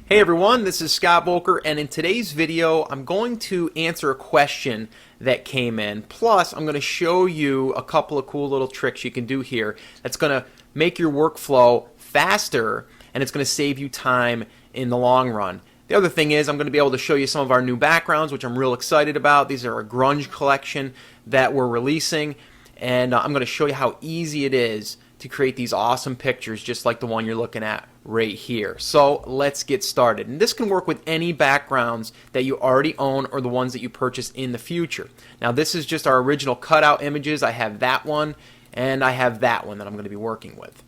Hey everyone, this is Scott Volker, and in today's video I'm going to answer a question that came in. Plus I'm going to show you a couple of cool little tricks you can do here that's going to make your workflow faster, and it's going to save you time in the long run. The other thing is I'm going to be able to show you some of our new backgrounds, which I'm real excited about. These are a grunge collection that we're releasing, and I'm going to show you how easy it is to create these awesome pictures just like the one you're looking at right here. So let's get started. And this can work with any backgrounds that you already own or the ones that you purchase in the future. Now this is just our original cutout images. I have that one and I have that one that I'm going to be working with.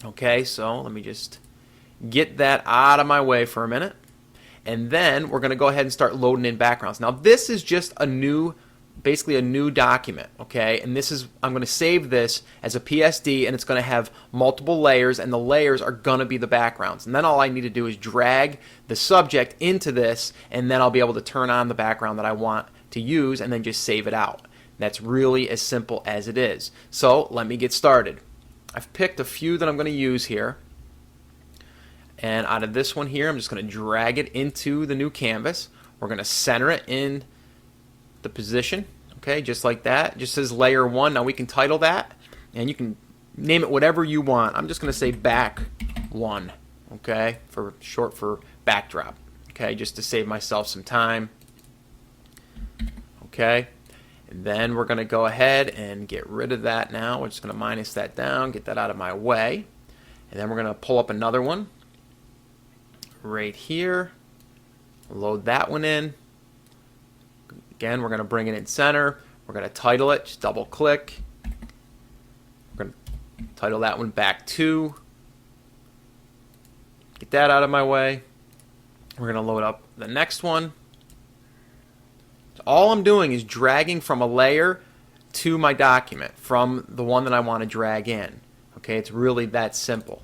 Okay, so let me just get that out of my way for a minute. And then we're going to go ahead and start loading in backgrounds. Now this is just basically a new document, okay? And this is, I'm going to save this as a PSD, and it's going to have multiple layers, and the layers are going to be the backgrounds. And then all I need to do is drag the subject into this, and then I'll be able to turn on the background that I want to use and then just save it out. That's really as simple as it is. So let me get started. I've picked a few that I'm going to use here. And out of this one here, I'm just going to drag it into the new canvas. We're going to center it in the position, okay, just like that. It just says layer 1. Now we can title that, and you can name it whatever you want. I'm just going to say back 1, okay, for short for backdrop, okay, just to save myself some time, okay. And then we're going to go ahead and get rid of that now. We're just going to minus that down, get that out of my way, and then we're going to pull up another one right here, load that one in. Again, we're going to bring it in center. We're going to title it. Just double click. We're going to title that one back 2. Get that out of my way. We're going to load up the next one. So all I'm doing is dragging from a layer to my document from the one that I want to drag in. Okay, it's really that simple.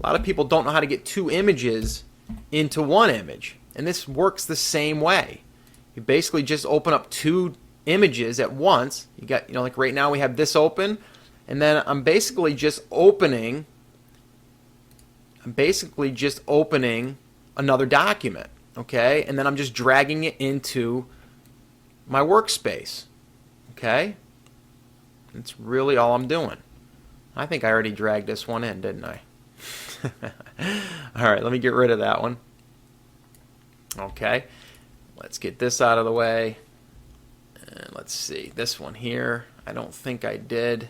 A lot of people don't know how to get 2 images into one image, and this works the same way. You basically just open up 2 images at once. You got, like right now we have this open, and then I'm basically just opening another document, okay? And then I'm just dragging it into my workspace, okay? That's really all I'm doing. I think I already dragged this one in, didn't I? All right, let me get rid of that one. Okay. Let's get this out of the way, and let's see, this one here, I don't think I did.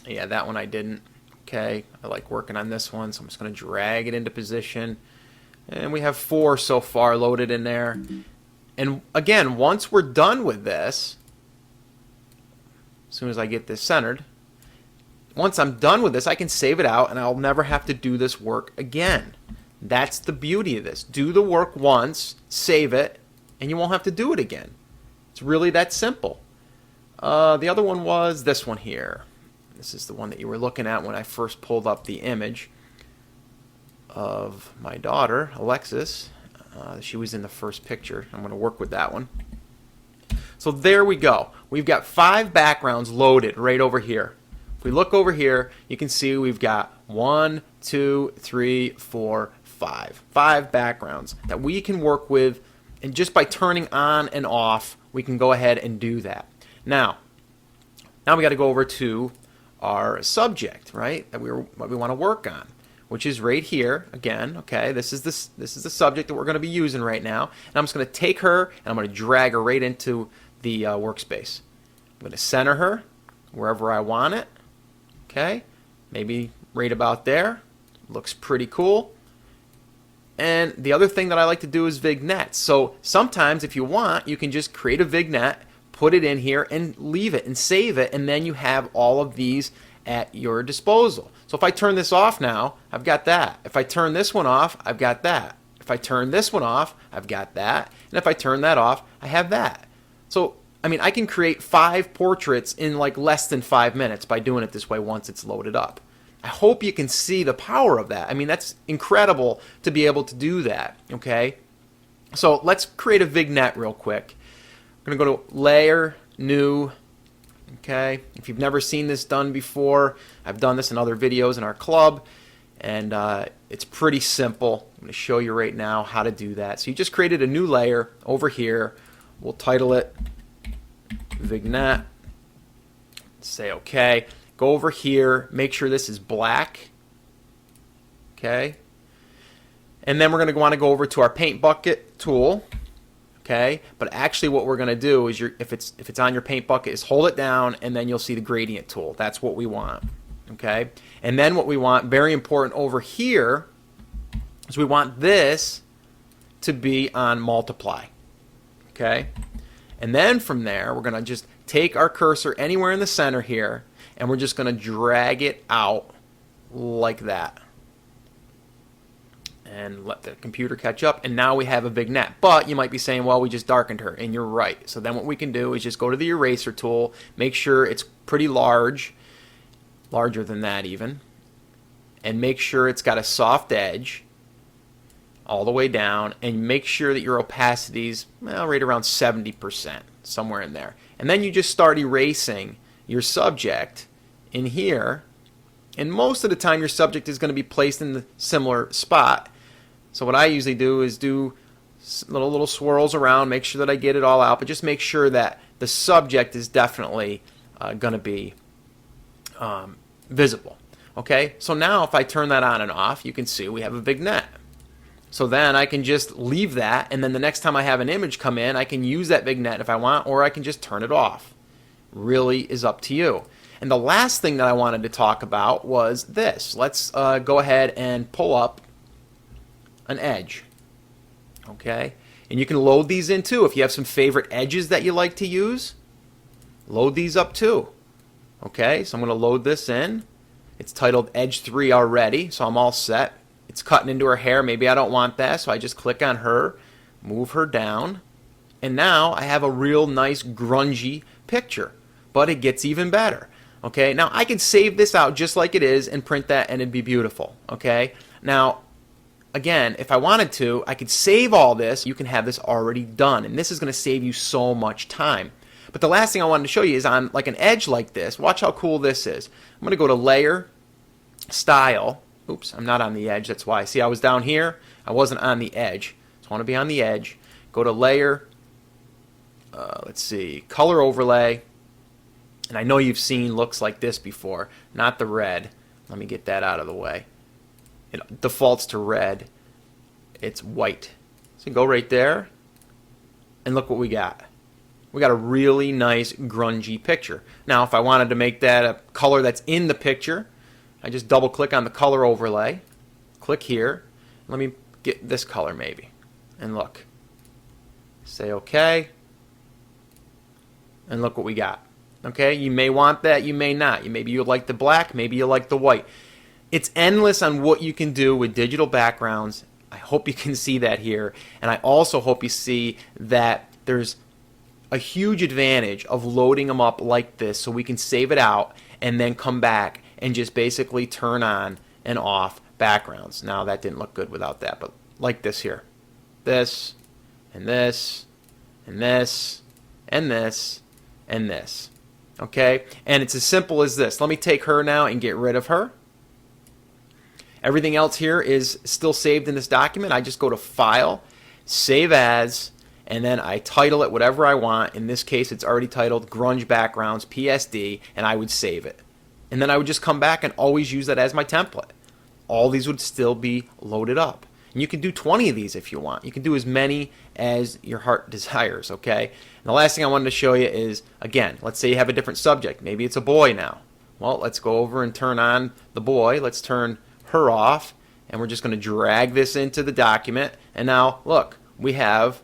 Yeah, that one I didn't. Okay, I like working on this one, so I'm just going to drag it into position, and we have 4 so far loaded in there. And again, once we're done with this, as soon as I get this centered, once I'm done with this, I can save it out, and I'll never have to do this work again. That's the beauty of this. Do the work once, save it, and you won't have to do it again. It's really that simple. The other one was this one here. This is the one that you were looking at when I first pulled up the image of my daughter, Alexis. She was in the first picture. I'm going to work with that one. So there we go. We've got 5 backgrounds loaded right over here. If we look over here, you can see we've got 1, 2, 3, 4, 5 backgrounds that we can work with, and just by turning on and off we can go ahead and do that. Now we got to go over to our subject, right, that what we want to work on, which is right here again. Okay, this is the subject that we're going to be using right now, and I'm just going to take her and I'm going to drag her right into the workspace. I'm going to center her wherever I want it. Okay, maybe right about there. Looks pretty cool. And the other thing that I like to do is vignettes. So sometimes if you want, you can just create a vignette, put it in here, and leave it and save it, and then you have all of these at your disposal. So if I turn this off now, I've got that. If I turn this one off, I've got that. If I turn this one off, I've got that. And if I turn that off, I have that. So, I mean, I can create 5 portraits in like less than 5 minutes by doing it this way once it's loaded up. I hope you can see the power of that. I mean, that's incredible to be able to do that, okay? So let's create a vignette real quick. I'm going to go to Layer, New, okay? If you've never seen this done before, I've done this in other videos in our club. And it's pretty simple. I'm going to show you right now how to do that. So you just created a new layer over here. We'll title it Vignette. Say OK. Go over here. Make sure this is black. OK. And then we're going to want to go over to our paint bucket tool. Okay, but actually what we're going to do is if it's on your paint bucket is hold it down and then you'll see the gradient tool. That's what we want. Okay, and then what we want, very important over here, is we want this to be on multiply. Okay, and then from there we're going to just take our cursor anywhere in the center here and we're just going to drag it out like that. And let the computer catch up, and now we have a vignette. But you might be saying, well, we just darkened her, and you're right. So then what we can do is just go to the eraser tool, make sure it's pretty large, larger than that even, and make sure it's got a soft edge all the way down, and make sure that your opacity's right around 70%, somewhere in there. And then you just start erasing your subject in here, and most of the time your subject is going to be placed in the similar spot. So what I usually do is do little swirls around, make sure that I get it all out, but just make sure that the subject is definitely going to be visible. Okay, so now if I turn that on and off, you can see we have a vignette. So then I can just leave that, and then the next time I have an image come in, I can use that vignette if I want, or I can just turn it off. Really is up to you. And the last thing that I wanted to talk about was this. Let's go ahead and pull up an edge. Okay, and you can load these in too. If you have some favorite edges that you like to use, load these up too. Okay, so I'm going to load this in. It's titled Edge 3 already, so I'm all set. It's cutting into her hair. Maybe I don't want that, so I just click on her, move her down, and now I have a real nice grungy picture. But it gets even better. Okay, now I can save this out just like it is and print that, and it'd be beautiful. Okay, now again, if I wanted to, I could save all this. You can have this already done, and this is going to save you so much time. But the last thing I wanted to show you is on like an edge like this. Watch how cool this is. I'm going to go to Layer, Style. Oops, I'm not on the edge. That's why. See, I was down here. I wasn't on the edge. So I want to be on the edge. Go to Layer. Let's see, Color Overlay. And I know you've seen looks like this before. Not the red. Let me get that out of the way. It defaults to red. It's white. So go right there, and look what we got. We got a really nice grungy picture. Now if I wanted to make that a color that's in the picture, I just double click on the color overlay, click here, let me get this color maybe, and look. Say OK, and look what we got. Okay, you may want that, you may not. Maybe you like the black, maybe you like the white. It's endless on what you can do with digital backgrounds. I hope you can see that here. And I also hope you see that there's a huge advantage of loading them up like this so we can save it out and then come back and just basically turn on and off backgrounds. Now that didn't look good without that, but like this here. This, and this, and this, and this, and this. Okay, and it's as simple as this. Let me take her now and get rid of her. Everything else here is still saved in this document. I just go to File, Save As, and then I title it whatever I want. In this case, it's already titled Grunge Backgrounds PSD, and I would save it. And then I would just come back and always use that as my template. All these would still be loaded up. And you can do 20 of these if you want. You can do as many as your heart desires, okay? And the last thing I wanted to show you is, again, let's say you have a different subject. Maybe it's a boy now. Well, let's go over and turn on the boy. Let's turn her off, and we're just going to drag this into the document. And now, look, we have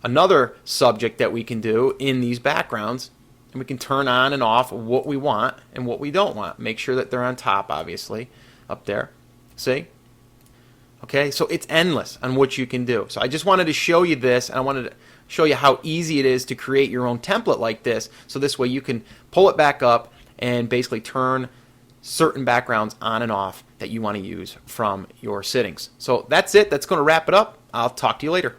another subject that we can do in these backgrounds, and we can turn on and off what we want and what we don't want. Make sure that they're on top, obviously, up there. See? Okay, so it's endless on what you can do. So I just wanted to show you this, and I wanted to show you how easy it is to create your own template like this, so this way you can pull it back up and basically turn certain backgrounds on and off that you want to use from your sittings. So that's it. That's going to wrap it up. I'll talk to you later.